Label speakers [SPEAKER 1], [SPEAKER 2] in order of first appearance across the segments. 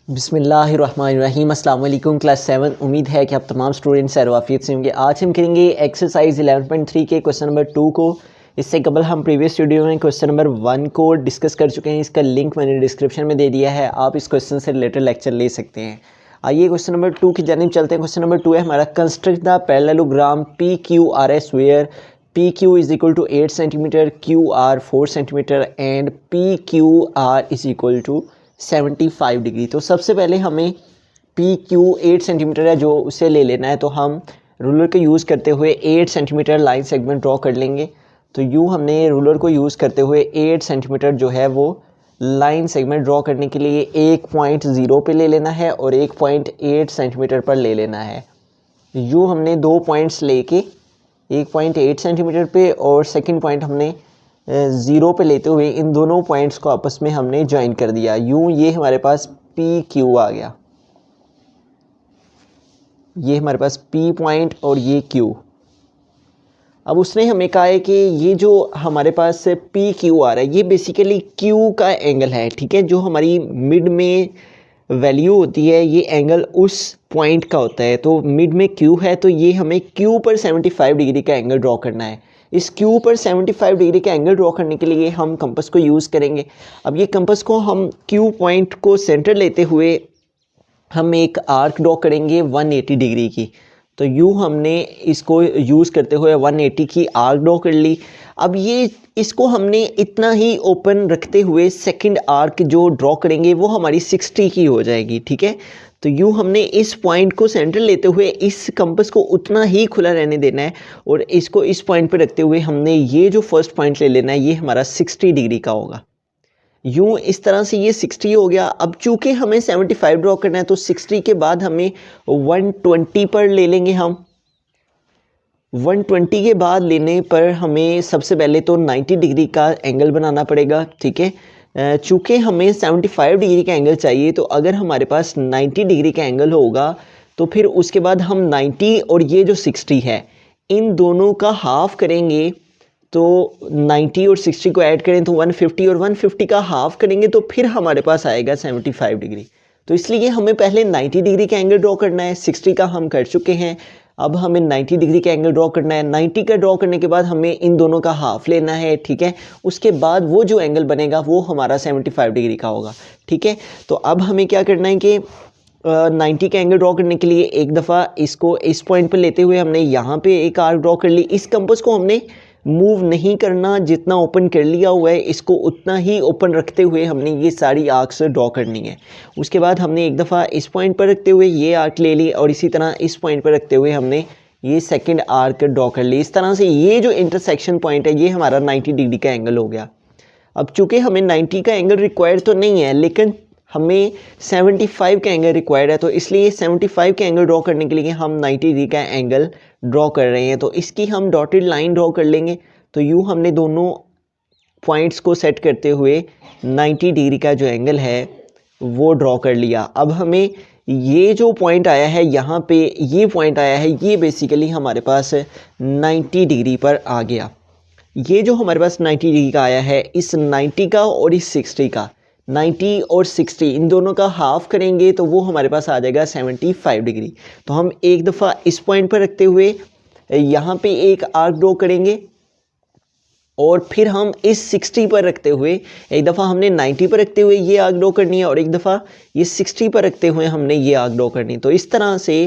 [SPEAKER 1] बिस्मिल्लाहिर्रहमानिर्रहीम। अस्सलाम वालेकुम क्लास 7। उम्मीद है कि आप तमाम स्टूडेंट्स सैरवाफियत से होंगे। आज हम करेंगे एक्सरसाइज 11.3 के क्वेश्चन नंबर 2 को। इससे कबल हम प्रीवियस वीडियो में क्वेश्चन नंबर 1 को डिस्कस कर चुके हैं। इसका लिंक मैंने डिस्क्रिप्शन में दे दिया है, आप इस क्वेश्चन से रिलेटेड लेक्चर ले सकते हैं। आइए क्वेश्चन नंबर 2 की जानिब चलते हैं। क्वेश्चन नंबर 2 है हमारा, construct the parallelogram P Q R S where P Q is equal to 8 centimetre, Q R 4 centimetre and P Q R is equal to 75 degree. तो सबसे पहले हमें पी क्यू 8 सेंटीमीटर है जो उसे ले लेना है। तो हम रूलर का यूज़ करते हुए 8 सेंटीमीटर लाइन सेगमेंट ड्रॉ कर लेंगे। तो यूँ हमने रूलर को यूज़ करते हुए 8 सेंटीमीटर जो है वो लाइन सेगमेंट ड्रॉ करने के लिए 1.0 पे ले लेना है और 1.8 सेंटीमीटर पर ले लेना है। यूँ हमने 2 पॉइंट्स लेके 1.8 सेंटीमीटर पे और सेकंड पॉइंट हमने 0 पे लेते हुए इन दोनों पॉइंट्स को आपस में हमने ज्वाइन कर दिया। यूँ ये हमारे पास पी क्यू आ गया, ये हमारे पास पी पॉइंट और ये क्यू। अब उसने हमें कहा है कि ये जो हमारे पास पी क्यू आ रहा है ये बेसिकली क्यू का एंगल है, ठीक है। जो हमारी मिड में वैल्यू होती है ये एंगल उस पॉइंट का होता है। तो मिड में क्यू है तो ये हमें क्यू पर 75 डिग्री का एंगल ड्रॉ करना है। इस क्यू पर 75 डिग्री का एंगल ड्रॉ करने के लिए हम कंपास को यूज़ करेंगे। अब ये कंपास को हम क्यू पॉइंट को सेंटर लेते हुए हम एक आर्क ड्रॉ करेंगे 180 डिग्री की। तो यूँ हमने इसको यूज़ करते हुए 180 की आर्क ड्रॉ कर ली। अब ये इसको हमने इतना ही ओपन रखते हुए सेकंड आर्क जो ड्रॉ करेंगे वो हमारी 60 की हो जाएगी, ठीक है। तो यूँ हमने इस पॉइंट को सेंटर लेते हुए इस कंपास को उतना ही खुला रहने देना है और इसको इस पॉइंट पर रखते हुए हमने ये जो फर्स्ट पॉइंट ले लेना है ये हमारा 60 डिग्री का होगा। यूँ इस तरह से ये 60 हो गया। अब चूँकि हमें 75 ड्रॉ करना है तो 60 के बाद हमें 120 पर ले लेंगे। हम 120 के बाद लेने पर हमें सबसे पहले तो 90 डिग्री का एंगल बनाना पड़ेगा, ठीक है। चूँकि हमें 75 डिग्री का एंगल चाहिए तो अगर हमारे पास 90 डिग्री का एंगल होगा तो फिर उसके बाद हम 90 और ये जो 60 है इन दोनों का हाफ करेंगे। तो 90 और 60 को ऐड करें तो 150 और 150 का हाफ करेंगे तो फिर हमारे पास आएगा 75 डिग्री। तो इसलिए हमें पहले 90 डिग्री का एंगल ड्रॉ करना है। 60 का हम कर चुके हैं, अब हमें 90 डिग्री का एंगल ड्रॉ करना है। 90 का ड्रॉ करने के बाद हमें इन दोनों का हाफ लेना है, ठीक है। उसके बाद वो जो एंगल बनेगा वो हमारा 75 डिग्री का होगा, ठीक है। तो अब हमें क्या करना है कि 90 का एंगल ड्रॉ करने के लिए एक दफ़ा इसको इस पॉइंट पर लेते हुए हमने यहाँ पे एक आर्क ड्रॉ कर ली। इस कंपास को हमने मूव नहीं करना, जितना ओपन कर लिया हुआ है इसको उतना ही ओपन रखते हुए हमने ये सारी आर्क्स ड्रॉ करनी है। उसके बाद हमने एक दफ़ा इस पॉइंट पर रखते हुए ये आर्क ले ली और इसी तरह इस पॉइंट पर रखते हुए हमने ये सेकंड आर्क ड्रॉ कर ली। इस तरह से ये जो इंटरसेक्शन पॉइंट है ये हमारा 90 डिग्री का एंगल हो गया। अब चूँकि हमें 90 का एंगल रिक्वायर्ड तो नहीं है लेकिन हमें 75 का एंगल रिक्वायर्ड है, तो इसलिए 75 का एंगल ड्रॉ करने के लिए हम 90 डिग्री का एंगल ड्रॉ कर रहे हैं। तो इसकी हम डॉटेड लाइन ड्रॉ कर लेंगे। तो यूँ हमने दोनों पॉइंट्स को सेट करते हुए 90 डिग्री का जो एंगल है वो ड्रॉ कर लिया। अब हमें ये जो पॉइंट आया है यहाँ पे, ये पॉइंट आया है ये बेसिकली हमारे पास 90 डिग्री पर आ गया। ये जो हमारे पास 90 डिग्री का आया है, इस 90 का और इस 60 का, 90 और 60 इन दोनों का हाफ करेंगे तो वो हमारे पास आ जाएगा 75 डिग्री। तो हम एक दफ़ा इस पॉइंट पर रखते हुए यहाँ पे एक आर्क ड्रॉ करेंगे और फिर हम इस 60 पर रखते हुए एक दफ़ा हमने 90 पर रखते हुए ये आर्क ड्रॉ करनी है और एक दफ़ा ये 60 पर रखते हुए हमने ये आर्क ड्रॉ करनी है। तो इस तरह से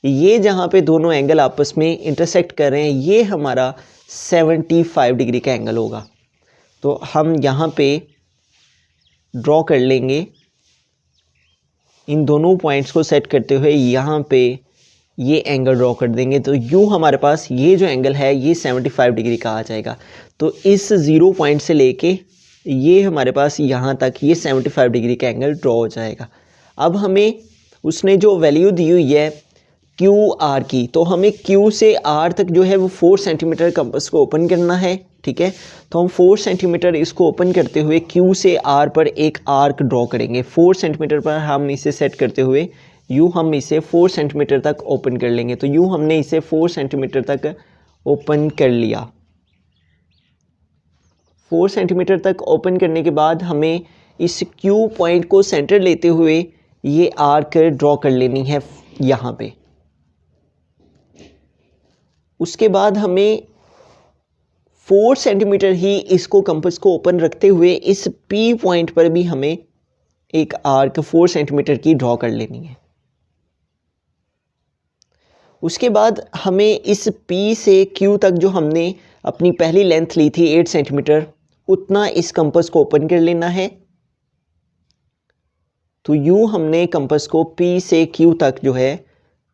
[SPEAKER 1] ये जहाँ पे दोनों एंगल आपस में इंटरसेक्ट कर रहे हैं ये हमारा 75 डिग्री का एंगल होगा। तो हम यहाँ पे ड्रॉ कर लेंगे, इन दोनों पॉइंट्स को सेट करते हुए यहाँ पे ये एंगल ड्रॉ कर देंगे। तो यूँ हमारे पास ये जो एंगल है ये 75 डिग्री का आ जाएगा। तो इस 0 पॉइंट से लेके ये हमारे पास यहाँ तक ये 75 डिग्री का एंगल ड्रॉ हो जाएगा। अब हमें उसने जो वैल्यू दी हुई है क्यू आर की, तो हमें क्यू से आर तक जो है वो 4 सेंटीमीटर कंपास को ओपन करना है, ठीक है। तो हम 4 सेंटीमीटर इसको ओपन करते हुए क्यू से आर पर एक आर्क ड्रॉ करेंगे। 4 सेंटीमीटर पर हम इसे सेट करते हुए यूँ हम इसे 4 सेंटीमीटर तक ओपन कर लेंगे। तो यूँ हमने इसे 4 सेंटीमीटर तक ओपन कर लिया। 4 सेंटीमीटर तक ओपन करने के बाद हमें इस क्यू पॉइंट को सेंटर लेते हुए ये आर्क ड्रॉ कर लेनी है यहाँ पे। उसके बाद हमें 4 सेंटीमीटर ही इसको कंपास को ओपन रखते हुए इस P पॉइंट पर भी हमें एक आर्क 4 सेंटीमीटर की ड्रॉ कर लेनी है। उसके बाद हमें इस P से Q तक जो हमने अपनी पहली लेंथ ली थी 8 सेंटीमीटर, उतना इस कंपास को ओपन कर लेना है। तो यूँ हमने कंपास को P से Q तक जो है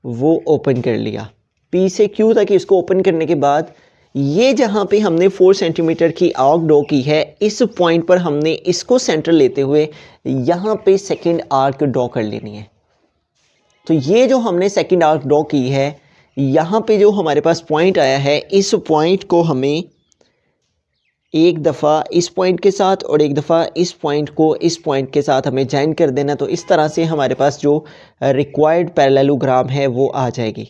[SPEAKER 1] वो ओपन कर लिया। P से Q तक इसको ओपन करने के बाद ये जहाँ पे हमने 4 सेंटीमीटर की आर्क ड्रॉ की है, इस पॉइंट पर हमने इसको सेंटर लेते हुए यहाँ पे सेकंड आर्क ड्रॉ कर लेनी है। तो ये जो हमने सेकंड आर्क ड्रॉ की है, यहाँ पे जो हमारे पास पॉइंट आया है, इस पॉइंट को हमें एक दफ़ा इस पॉइंट के साथ और एक दफ़ा इस पॉइंट को इस पॉइंट के साथ हमें ज्वाइन कर देना। तो इस तरह से हमारे पास जो रिक्वायर्ड पैरेललोग्राम है वो आ जाएगी।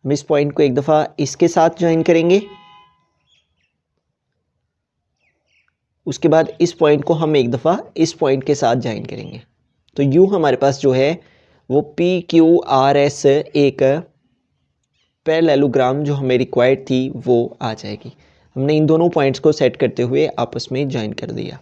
[SPEAKER 1] हम इस पॉइंट को एक दफ़ा इसके साथ ज्वाइन करेंगे, उसके बाद इस पॉइंट को हम एक दफ़ा इस पॉइंट के साथ ज्वाइन करेंगे। तो यूँ हमारे पास जो है वो PQRS एक पैरेललोग्राम जो हमें रिक्वायर्ड थी वो आ जाएगी। हमने इन दोनों पॉइंट्स को सेट करते हुए आपस में ज्वाइन कर दिया।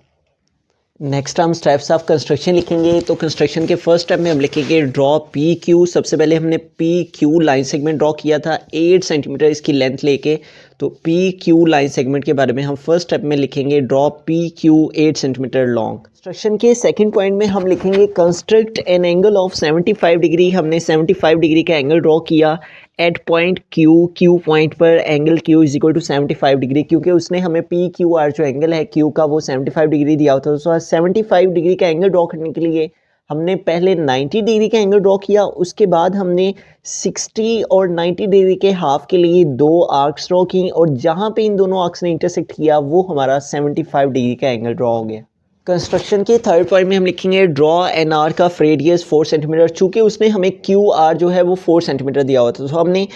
[SPEAKER 1] नेक्स्ट हम स्टेप्स ऑफ कंस्ट्रक्शन लिखेंगे। तो कंस्ट्रक्शन के फर्स्ट स्टेप में हम लिखेंगे ड्रॉ PQ। सबसे पहले हमने PQ लाइन सेगमेंट ड्रॉ किया था 8 सेंटीमीटर इसकी लेंथ लेके। तो PQ लाइन सेगमेंट के बारे में हम फर्स्ट स्टेप में लिखेंगे draw PQ 8 centimetre long. Construction के सेकंड पॉइंट में हम लिखेंगे construct an angle of 75 degree. हमने 75 डिग्री का एंगल ड्रॉ किया एट पॉइंट Q पॉइंट पर angle Q is equal to 75 degree, क्योंकि उसने हमें PQR जो एंगल है Q का वो 75 डिग्री दिया होता है। तो 75 डिग्री का एंगल ड्रॉ करने के लिए हमने पहले 90 डिग्री का एंगल ड्रॉ किया, उसके बाद हमने 60 और 90 डिग्री के हाफ के लिए 2 आर्क्स ड्रॉ की, और जहाँ पे इन दोनों आर्क्स ने इंटरसेक्ट किया वो हमारा 75 डिग्री का एंगल ड्रॉ हो गया। कंस्ट्रक्शन के थर्ड पॉइंट में हम लिखेंगे draw an arc of radius 4 centimetre. चूँकि उसने हमें QR जो है वो 4 सेंटीमीटर दिया हुआ था, तो हमने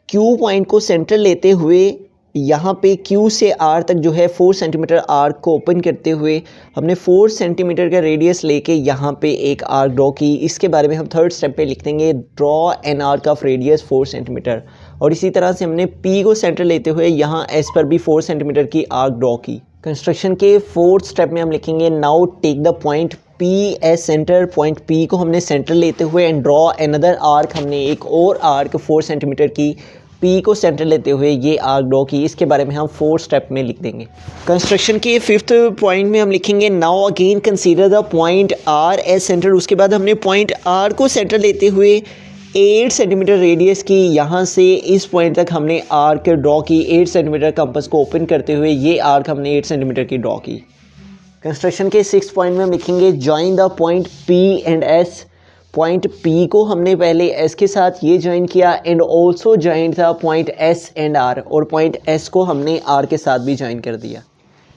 [SPEAKER 1] Q पॉइंट को सेंटर लेते हुए यहाँ पे Q से R तक जो है 4 सेंटीमीटर आर्क को ओपन करते हुए हमने 4 सेंटीमीटर का रेडियस लेके यहाँ पे एक आर्क ड्रॉ की। इसके बारे में हम थर्ड स्टेप पे लिख देंगे draw an arc of radius 4 centimetre. और इसी तरह से हमने P को सेंटर लेते हुए यहाँ S पर भी 4 सेंटीमीटर की आर्क ड्रॉ की। कंस्ट्रक्शन के फोर्थ स्टेप में हम लिखेंगे now take the point P as centre. Point P को हमने सेंटर लेते हुए एंड ड्रॉ अनदर आर्क, हमने एक और आर्क 4 सेंटीमीटर की P को सेंटर लेते हुए ये आर्क ड्रॉ की। इसके बारे में हम फोर्थ स्टेप में लिख देंगे। कंस्ट्रक्शन के फिफ्थ पॉइंट में हम लिखेंगे now again consider the point R as centre. उसके बाद हमने पॉइंट R को सेंटर लेते हुए 8 सेंटीमीटर रेडियस की यहाँ से इस पॉइंट तक हमने आर्क ड्रॉ की। 8 सेंटीमीटर कंपास को ओपन करते हुए ये आर्क हमने 8 सेंटीमीटर की ड्रॉ की। कंस्ट्रक्शन के 6th पॉइंट में हम लिखेंगे join the point P and S। Point P को हमने पहले S के साथ ये ज्वाइन किया एंड ऑल्सो ज्वाइन था पॉइंट S एंड R, और पॉइंट S को हमने R के साथ भी ज्वाइन कर दिया।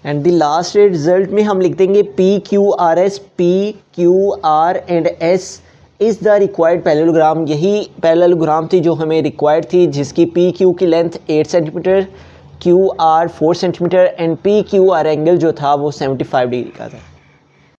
[SPEAKER 1] एंड द लास्ट रिजल्ट में हम लिख देंगे PQRS। PQR and S is the required parallelogram. यही पैरेललोग्राम थी जो हमें रिक्वायर्ड थी, जिसकी PQ की length 8 centimetre, QR 4 centimetre and PQR angle जो था वो 75 डिग्री का था।